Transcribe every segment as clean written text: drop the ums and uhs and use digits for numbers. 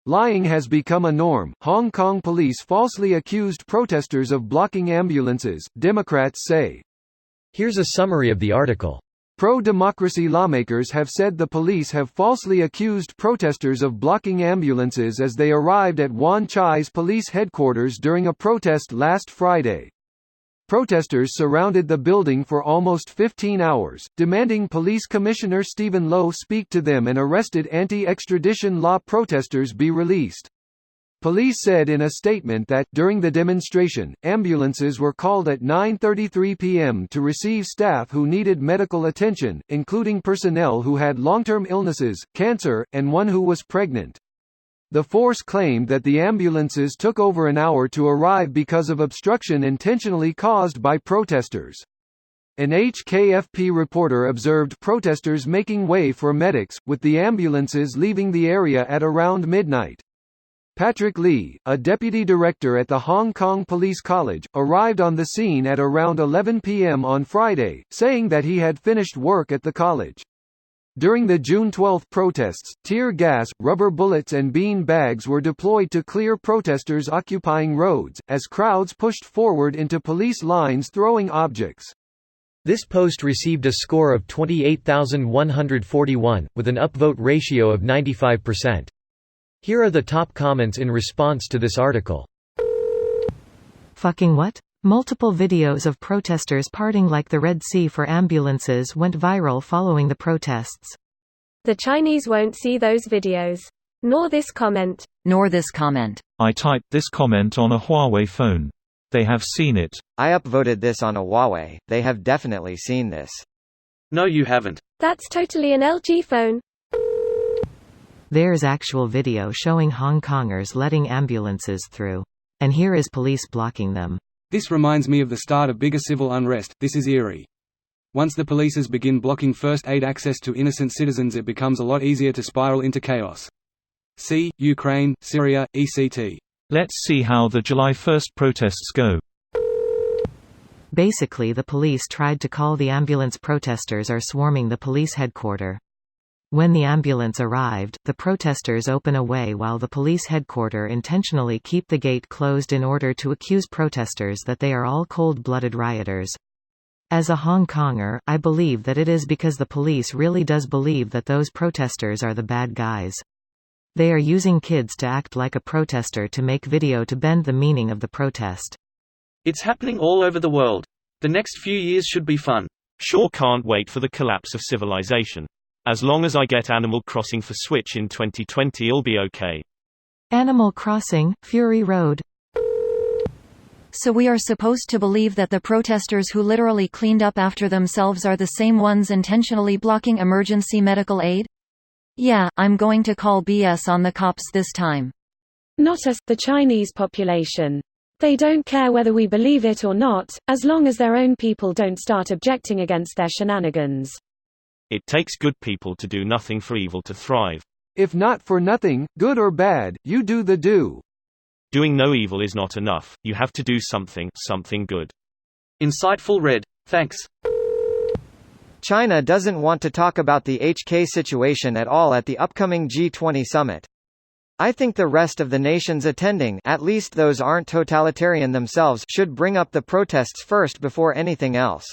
Lying has become a norm. Hong Kong police falsely accused protesters of blocking ambulances, Democrats say. Here's a summary of the article. Pro-democracy lawmakers have said the police have falsely accused protesters of blocking ambulances as they arrived at Wan Chai's police headquarters during a protest last Friday. Protesters surrounded the building for almost 15 hours, demanding Police Commissioner Stephen Low speak to them and arrested anti-extradition law protesters be released. Police said in a statement that, during the demonstration, ambulances were called at 9:33 p.m. to receive staff who needed medical attention, including personnel who had long-term illnesses, cancer, and one who was pregnant. The force claimed that the ambulances took over an hour to arrive because of obstruction intentionally caused by protesters. An HKFP reporter observed protesters making way for medics, with the ambulances leaving the area at around midnight. Patrick Lee, a deputy director at the Hong Kong Police College, arrived on the scene at around 11 p.m. on Friday, saying that he had finished work at the college. During the June 12 protests, tear gas, rubber bullets and bean bags were deployed to clear protesters occupying roads, as crowds pushed forward into police lines throwing objects. This post received a score of 28,141, with an upvote ratio of 95%. Here are the top comments in response to this article. Fucking what? Multiple videos of protesters parting like the Red Sea for ambulances went viral following the protests. The Chinese won't see those videos. Nor this comment. Nor this comment. I typed this comment on a Huawei phone. They have seen it. I upvoted this on a Huawei. They have definitely seen this. No, you haven't. That's totally an LG phone. There's actual video showing Hong Kongers letting ambulances through. And here is police blocking them. This reminds me of the start of bigger civil unrest. This is eerie. Once the polices begin blocking first aid access to innocent citizens, it becomes a lot easier to spiral into chaos. See, Ukraine, Syria, etc. Let's see how the July 1st protests go. Basically, the police tried to call the ambulance. Protesters are swarming the police headquarters. When the ambulance arrived, the protesters open a way while the police headquarters intentionally keep the gate closed in order to accuse protesters that they are all cold-blooded rioters. As a Hong Konger, I believe that it is because the police really does believe that those protesters are the bad guys. They are using kids to act like a protester to make video to bend the meaning of the protest. It's happening all over the world. The next few years should be fun. Sure can't wait for the collapse of civilization. As long as I get Animal Crossing for Switch in 2020, it'll be okay. Animal Crossing, Fury Road. So we are supposed to believe that the protesters who literally cleaned up after themselves are the same ones intentionally blocking emergency medical aid? Yeah, I'm going to call BS on the cops this time. Not us, the Chinese population. They don't care whether we believe it or not, as long as their own people don't start objecting against their shenanigans. It takes good people to do nothing for evil to thrive. If not for nothing, good or bad, you do the do. Doing no evil is not enough, you have to do something good. Insightful read. Thanks. China doesn't want to talk about the HK situation at all at the upcoming G20 summit. I think the rest of the nations attending, at least those aren't totalitarian themselves, should bring up the protests first before anything else.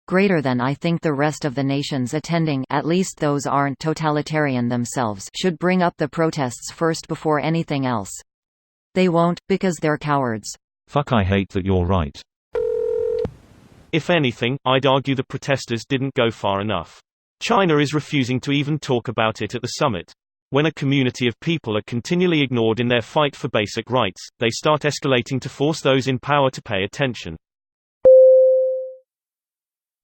Greater than I think the rest of the nations attending, at least those aren't totalitarian themselves, should bring up the protests first before anything else. They won't, because they're cowards. Fuck, I hate that you're right. If anything, I'd argue the protesters didn't go far enough. China is refusing to even talk about it at the summit. When a community of people are continually ignored in their fight for basic rights, they start escalating to force those in power to pay attention.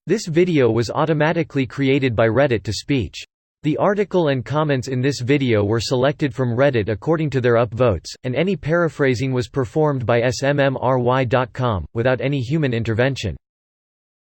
This video was automatically created by Reddit to speech. The article and comments in this video were selected from Reddit according to their upvotes, and any paraphrasing was performed by smmry.com, without any human intervention.